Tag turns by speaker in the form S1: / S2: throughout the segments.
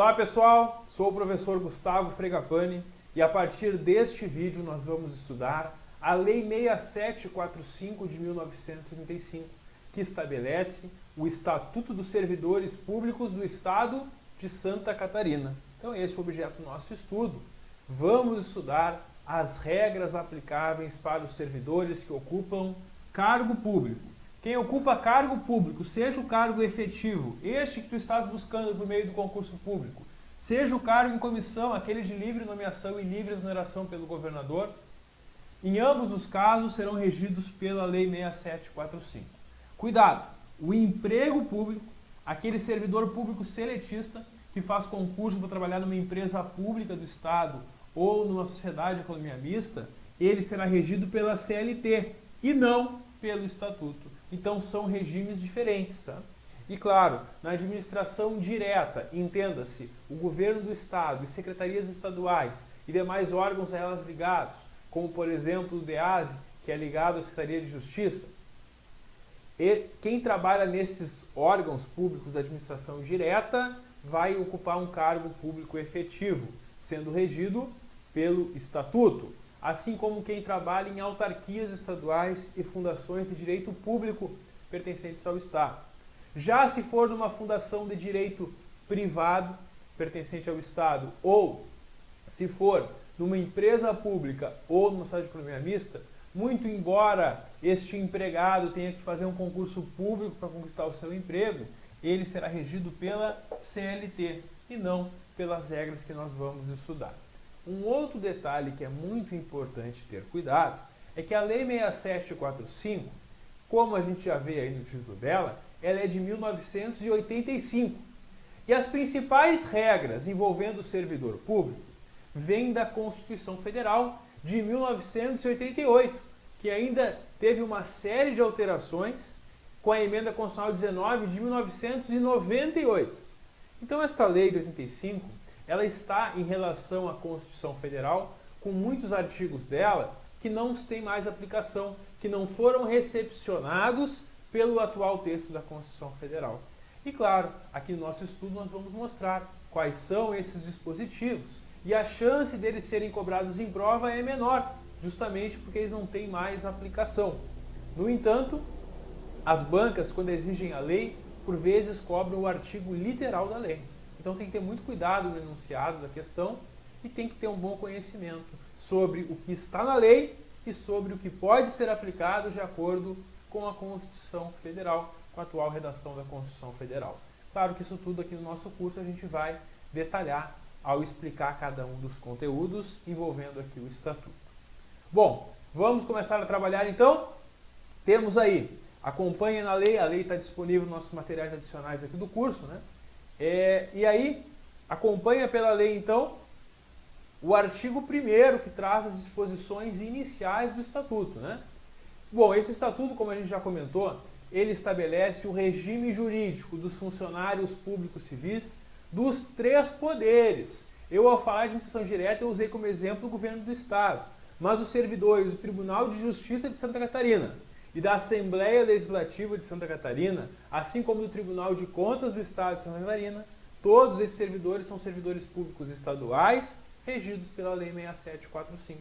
S1: Olá pessoal, sou o professor Gustavo Fregapani e a partir deste vídeo nós vamos estudar a Lei 6745 de 1935, que estabelece o Estatuto dos Servidores Públicos do Estado de Santa Catarina. Então esse é o objeto do nosso estudo. Vamos estudar as regras aplicáveis para os servidores que ocupam cargo público. Quem ocupa cargo público, seja o cargo efetivo, este que tu estás buscando por meio do concurso público, seja o cargo em comissão, aquele de livre nomeação e livre exoneração pelo governador, em ambos os casos serão regidos pela Lei 6745. Cuidado! O emprego público, aquele servidor público seletista que faz concurso para trabalhar numa empresa pública do Estado ou numa sociedade de economia mista, ele será regido pela CLT e não pelo Estatuto. Então são regimes diferentes, tá? E claro, na administração direta, entenda-se, o governo do Estado e secretarias estaduais e demais órgãos a elas ligados, como por exemplo o DEASE, que é ligado à Secretaria de Justiça, e quem trabalha nesses órgãos públicos da administração direta vai ocupar um cargo público efetivo, sendo regido pelo Estatuto, assim como quem trabalha em autarquias estaduais e fundações de direito público pertencentes ao Estado. Já se for numa fundação de direito privado pertencente ao Estado, ou se for numa empresa pública ou numa sociedade de economia mista, muito embora este empregado tenha que fazer um concurso público para conquistar o seu emprego, ele será regido pela CLT e não pelas regras que nós vamos estudar. Um outro detalhe que é muito importante ter cuidado é que a Lei 6745, como a gente já vê aí no título dela, ela é de 1985. E as principais regras envolvendo o servidor público vêm da Constituição Federal de 1988, que ainda teve uma série de alterações com a Emenda Constitucional 19 de 1998. Então esta lei de 85, ela está em relação à Constituição Federal com muitos artigos dela que não têm mais aplicação, que não foram recepcionados pelo atual texto da Constituição Federal. E claro, aqui no nosso estudo nós vamos mostrar quais são esses dispositivos e a chance deles serem cobrados em prova é menor, justamente porque eles não têm mais aplicação. No entanto, as bancas, quando exigem a lei, por vezes cobram o artigo literal da lei. Então tem que ter muito cuidado no enunciado da questão e tem que ter um bom conhecimento sobre o que está na lei e sobre o que pode ser aplicado de acordo com a Constituição Federal, com a atual redação da Constituição Federal. Claro que isso tudo aqui no nosso curso a gente vai detalhar ao explicar cada um dos conteúdos envolvendo aqui o Estatuto. Bom, vamos começar a trabalhar então? Temos aí, acompanhe na lei, a lei está disponível nos nossos materiais adicionais aqui do curso, né? E aí, acompanha pela lei então o artigo 1º que traz as disposições iniciais do Estatuto, né? Bom, esse Estatuto, como a gente já comentou, ele estabelece o regime jurídico dos funcionários públicos civis dos 3 poderes. Eu, ao falar de administração direta, eu usei como exemplo o governo do Estado, mas os servidores do Tribunal de Justiça de Santa Catarina e da Assembleia Legislativa de Santa Catarina, assim como do Tribunal de Contas do Estado de Santa Catarina, todos esses servidores são servidores públicos estaduais regidos pela Lei 6745.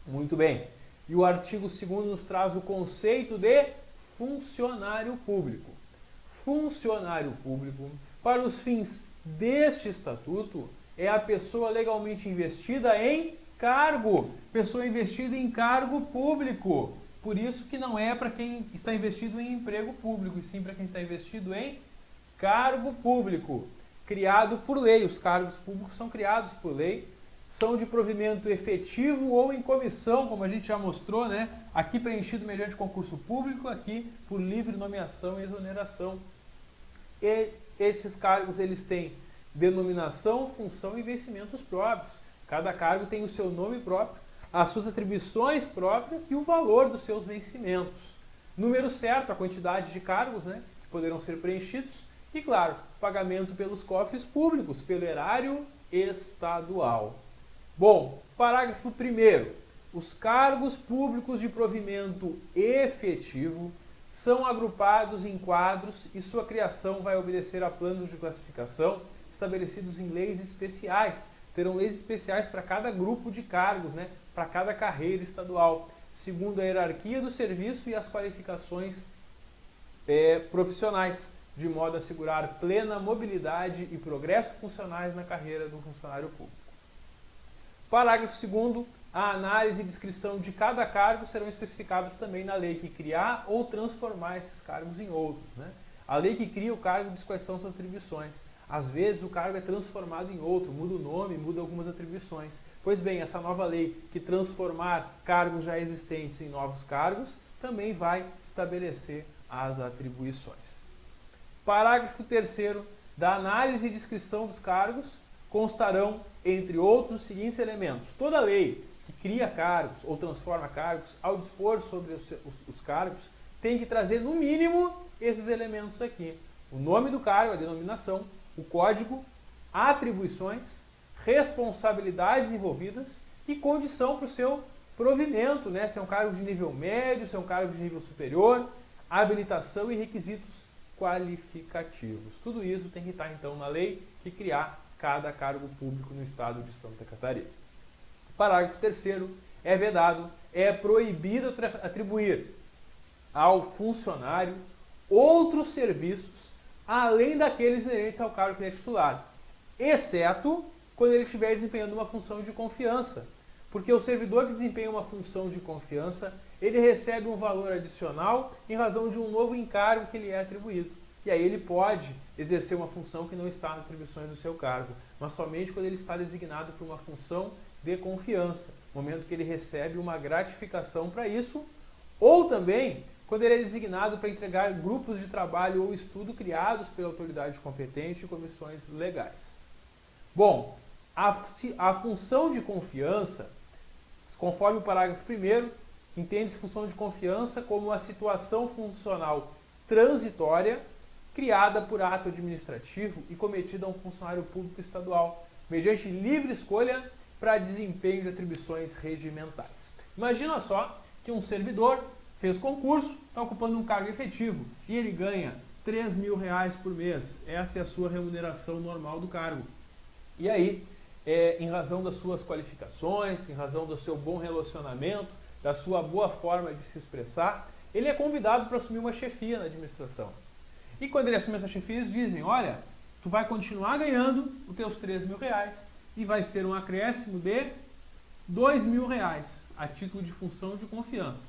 S1: Muito bem. E o artigo 2º nos traz o conceito de funcionário público. Funcionário público, para os fins deste estatuto, é a pessoa legalmente investida em cargo. Pessoa investida em cargo público. Por isso que não é para quem está investido em emprego público, e sim para quem está investido em cargo público, criado por lei. Os cargos públicos são criados por lei, são de provimento efetivo ou em comissão, como a gente já mostrou, né? Aqui preenchido mediante concurso público, aqui por livre nomeação e exoneração. E esses cargos eles têm denominação, função e vencimentos próprios. Cada cargo tem o seu nome próprio, as suas atribuições próprias e o valor dos seus vencimentos. Número certo, a quantidade de cargos, né, que poderão ser preenchidos e, claro, pagamento pelos cofres públicos, pelo erário estadual. Bom, parágrafo 1º. Os cargos públicos de provimento efetivo são agrupados em quadros e sua criação vai obedecer a planos de classificação estabelecidos em leis especiais. Terão leis especiais para cada grupo de cargos, né? Para cada carreira estadual, segundo a hierarquia do serviço e as qualificações profissionais, de modo a assegurar plena mobilidade e progresso funcionais na carreira do funcionário público. Parágrafo 2º. A análise e descrição de cada cargo serão especificadas também na lei que criar ou transformar esses cargos em outros, né? A lei que cria o cargo diz quais são suas atribuições. Às vezes o cargo é transformado em outro, muda o nome, muda algumas atribuições. Pois bem, essa nova lei que transformar cargos já existentes em novos cargos também vai estabelecer as atribuições. Parágrafo 3º. Da análise e descrição dos cargos constarão, entre outros, os seguintes elementos. Toda lei que cria cargos ou transforma cargos, ao dispor sobre os cargos, tem que trazer, no mínimo, esses elementos aqui. O nome do cargo, a denominação, o código, atribuições, responsabilidades envolvidas e condição para o seu provimento, né? Se é um cargo de nível médio, se é um cargo de nível superior, habilitação e requisitos qualificativos. Tudo isso tem que estar, então, na lei que criar cada cargo público no estado de Santa Catarina. Parágrafo 3º. É vedado, é proibido atribuir ao funcionário outros serviços além daqueles inerentes ao cargo que ele é titular, exceto quando ele estiver desempenhando uma função de confiança. Porque o servidor que desempenha uma função de confiança, ele recebe um valor adicional em razão de um novo encargo que lhe é atribuído. E aí ele pode exercer uma função que não está nas atribuições do seu cargo, mas somente quando ele está designado por uma função de confiança, no momento que ele recebe uma gratificação para isso, ou também quando ele é designado para entregar grupos de trabalho ou estudo criados pela autoridade competente e comissões legais. Bom, a função de confiança, conforme o parágrafo 1º, entende-se função de confiança como a situação funcional transitória criada por ato administrativo e cometida a um funcionário público estadual, mediante livre escolha para desempenho de atribuições regimentais. Imagina só que um servidor fez concurso, está ocupando um cargo efetivo e ele ganha R$3.000 por mês. Essa é a sua remuneração normal do cargo. E aí, em razão das suas qualificações, em razão do seu bom relacionamento, da sua boa forma de se expressar, ele é convidado para assumir uma chefia na administração. E quando ele assume essa chefia, eles dizem, olha, tu vai continuar ganhando os teus R$3.000 e vais ter um acréscimo de R$2.000 a título de função de confiança.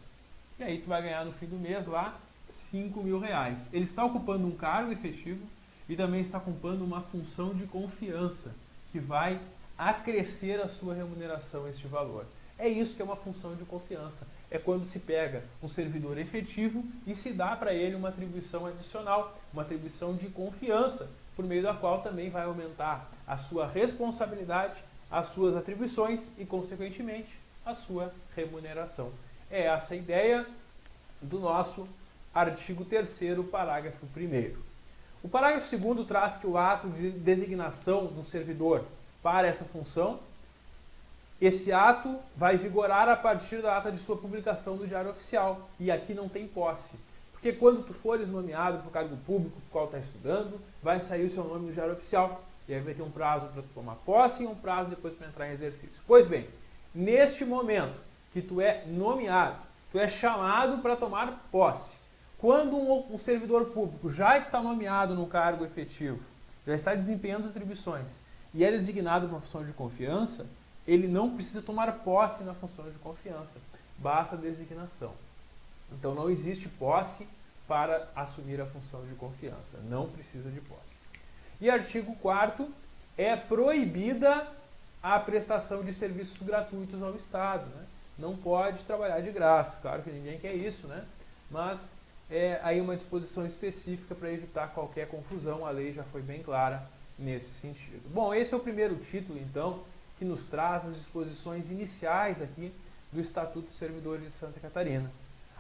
S1: E aí tu vai ganhar no fim do mês lá R$5.000. Ele está ocupando um cargo efetivo e também está ocupando uma função de confiança que vai acrescer a sua remuneração este valor. É isso que é uma função de confiança. É quando se pega um servidor efetivo e se dá para ele uma atribuição adicional, uma atribuição de confiança, por meio da qual também vai aumentar a sua responsabilidade, as suas atribuições e, consequentemente, a sua remuneração. É essa a ideia do nosso artigo 3º, parágrafo 1º. O parágrafo 2º traz que o ato de designação do servidor para essa função, esse ato vai vigorar a partir da data de sua publicação no Diário Oficial. E aqui não tem posse. Porque quando tu fores nomeado para o cargo público para o qual está estudando, vai sair o seu nome no Diário Oficial. E aí vai ter um prazo para tu tomar posse e um prazo depois para entrar em exercício. Pois bem, neste momento que tu é nomeado, tu é chamado para tomar posse. Quando um servidor público já está nomeado no cargo efetivo, já está desempenhando as atribuições e é designado para uma função de confiança, ele não precisa tomar posse na função de confiança, basta a designação. Então não existe posse para assumir a função de confiança, não precisa de posse. E artigo 4º, é proibida a prestação de serviços gratuitos ao Estado, né? Não pode trabalhar de graça, claro que ninguém quer isso, né? Mas é aí uma disposição específica para evitar qualquer confusão, a lei já foi bem clara nesse sentido. Bom, esse é o primeiro título, então, que nos traz as disposições iniciais aqui do Estatuto dos Servidores de Santa Catarina.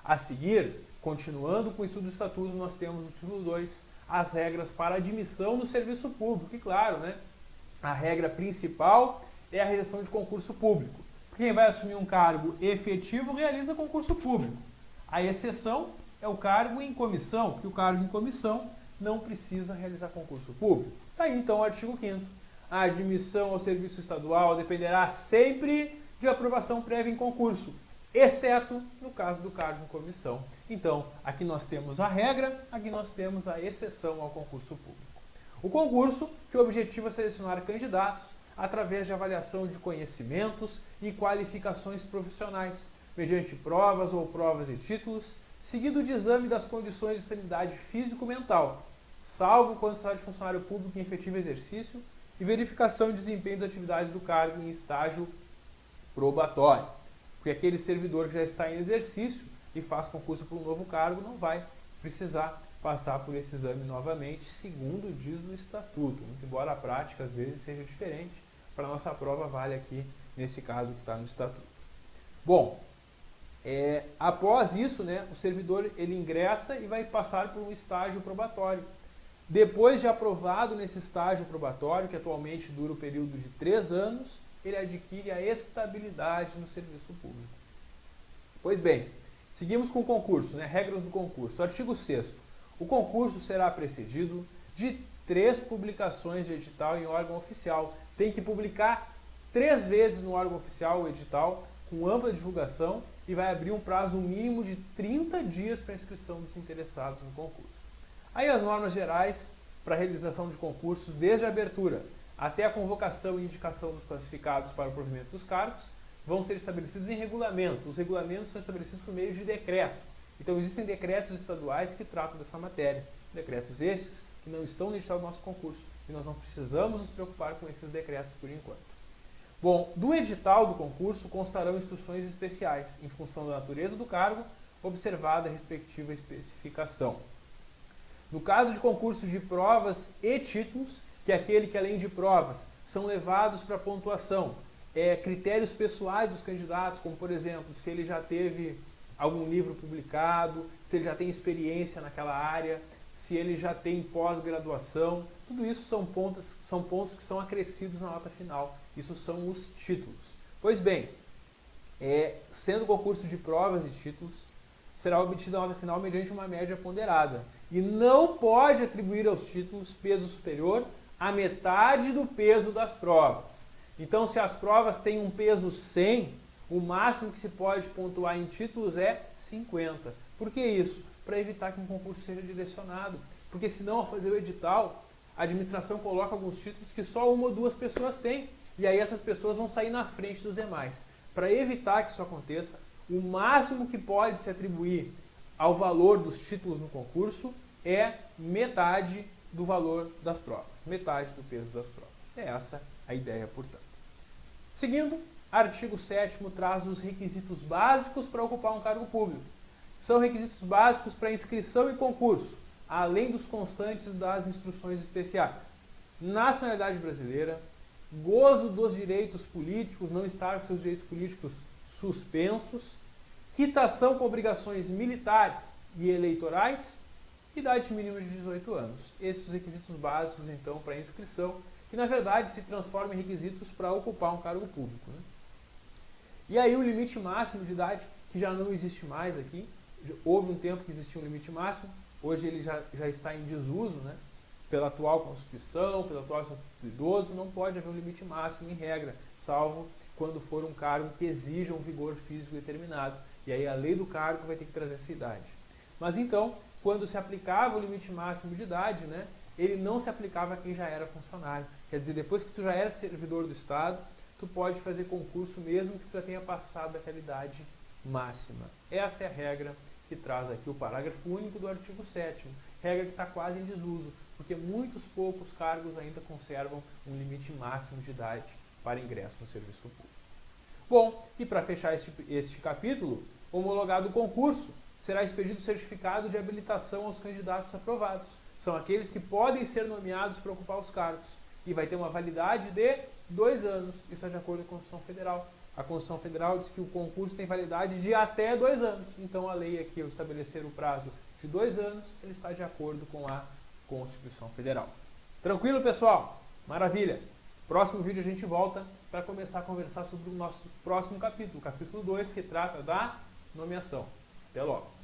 S1: A seguir, continuando com o estudo do Estatuto, nós temos o título 2, as regras para admissão no serviço público. E claro, né, a regra principal é a realização de concurso público. Quem vai assumir um cargo efetivo realiza concurso público. A exceção é o cargo em comissão, porque o cargo em comissão não precisa realizar concurso público. Está aí então o artigo 5º. A admissão ao serviço estadual dependerá sempre de aprovação prévia em concurso, exceto no caso do cargo em comissão. Então, aqui nós temos a regra, aqui nós temos a exceção ao concurso público. O concurso, que objetiva selecionar candidatos através de avaliação de conhecimentos e qualificações profissionais, mediante provas ou provas e títulos, seguido de exame das condições de sanidade físico-mental, salvo quando se trata de funcionário público em efetivo exercício, e verificação de desempenho das atividades do cargo em estágio probatório. Porque aquele servidor que já está em exercício e faz concurso para um novo cargo não vai precisar passar por esse exame novamente, segundo diz no estatuto, muito embora a prática às vezes seja diferente. Para a nossa prova vale aqui, nesse caso que está no estatuto. Bom, após isso, né, o servidor ele ingressa e vai passar por um estágio probatório. Depois de aprovado nesse estágio probatório, que atualmente dura o período de 3 anos, ele adquire a estabilidade no serviço público. Pois bem, seguimos com o concurso, né, regras do concurso. Artigo 6º. O concurso será precedido de 3 publicações de edital em órgão oficial. Tem que publicar 3 vezes no órgão oficial o edital, com ampla divulgação, e vai abrir um prazo mínimo de 30 dias para a inscrição dos interessados no concurso. Aí as normas gerais para a realização de concursos, desde a abertura até a convocação e indicação dos classificados para o provimento dos cargos, vão ser estabelecidos em regulamento. Os regulamentos são estabelecidos por meio de decreto. Então existem decretos estaduais que tratam dessa matéria. Decretos estes que não estão no edital do nosso concurso. E nós não precisamos nos preocupar com esses decretos por enquanto. Bom, do edital do concurso constarão instruções especiais, em função da natureza do cargo, observada a respectiva especificação. No caso de concurso de provas e títulos, que é aquele que além de provas são levados para pontuação, critérios pessoais dos candidatos, como por exemplo, se ele já teve algum livro publicado, se ele já tem experiência naquela área, se ele já tem pós-graduação, tudo isso são pontos que são acrescidos na nota final. Isso são os títulos. Pois bem, sendo concurso de provas e títulos, será obtida a nota final mediante uma média ponderada. E não pode atribuir aos títulos peso superior à metade do peso das provas. Então, se as provas têm um peso 100, o máximo que se pode pontuar em títulos é 50. Por que isso? Para evitar que um concurso seja direcionado. Porque senão, ao fazer o edital, a administração coloca alguns títulos que só 1 ou 2 pessoas têm. E aí essas pessoas vão sair na frente dos demais. Para evitar que isso aconteça, o máximo que pode se atribuir ao valor dos títulos no concurso é metade do valor das provas. Metade do peso das provas. É essa a ideia, portanto. Seguindo, artigo 7º traz os requisitos básicos para ocupar um cargo público. São requisitos básicos para inscrição em concurso, além dos constantes das instruções especiais. Nacionalidade brasileira, gozo dos direitos políticos, não estar com seus direitos políticos suspensos, quitação com obrigações militares e eleitorais, idade mínima de 18 anos. Esses são os requisitos básicos, então, para inscrição, que na verdade se transformam em requisitos para ocupar um cargo público, né? E aí o limite máximo de idade, que já não existe mais aqui, houve um tempo que existia um limite máximo, hoje ele já está em desuso, né? Pela atual Constituição, pelo atual Estatuto do Idoso, não pode haver um limite máximo em regra, salvo quando for um cargo que exija um vigor físico determinado. E aí a lei do cargo vai ter que trazer essa idade. Mas então, quando se aplicava o limite máximo de idade, né, ele não se aplicava a quem já era funcionário. Quer dizer, depois que tu já era servidor do Estado, tu pode fazer concurso mesmo que tu já tenha passado daquela idade máxima. Essa é a regra que traz aqui o parágrafo único do artigo 7º. Regra que está quase em desuso, porque muitos poucos cargos ainda conservam um limite máximo de idade para ingresso no serviço público. Bom, e para fechar este capítulo, homologado o concurso, será expedido o certificado de habilitação aos candidatos aprovados. São aqueles que podem ser nomeados para ocupar os cargos. E vai ter uma validade de 2 anos. Isso é de acordo com a Constituição Federal. A Constituição Federal diz que o concurso tem validade de até 2 anos. Então a lei aqui, ao estabelecer o prazo de 2 anos, ele está de acordo com a Constituição Federal. Tranquilo, pessoal? Maravilha! Próximo vídeo a gente volta para começar a conversar sobre o nosso próximo capítulo, o capítulo 2, que trata da nomeação. Até logo!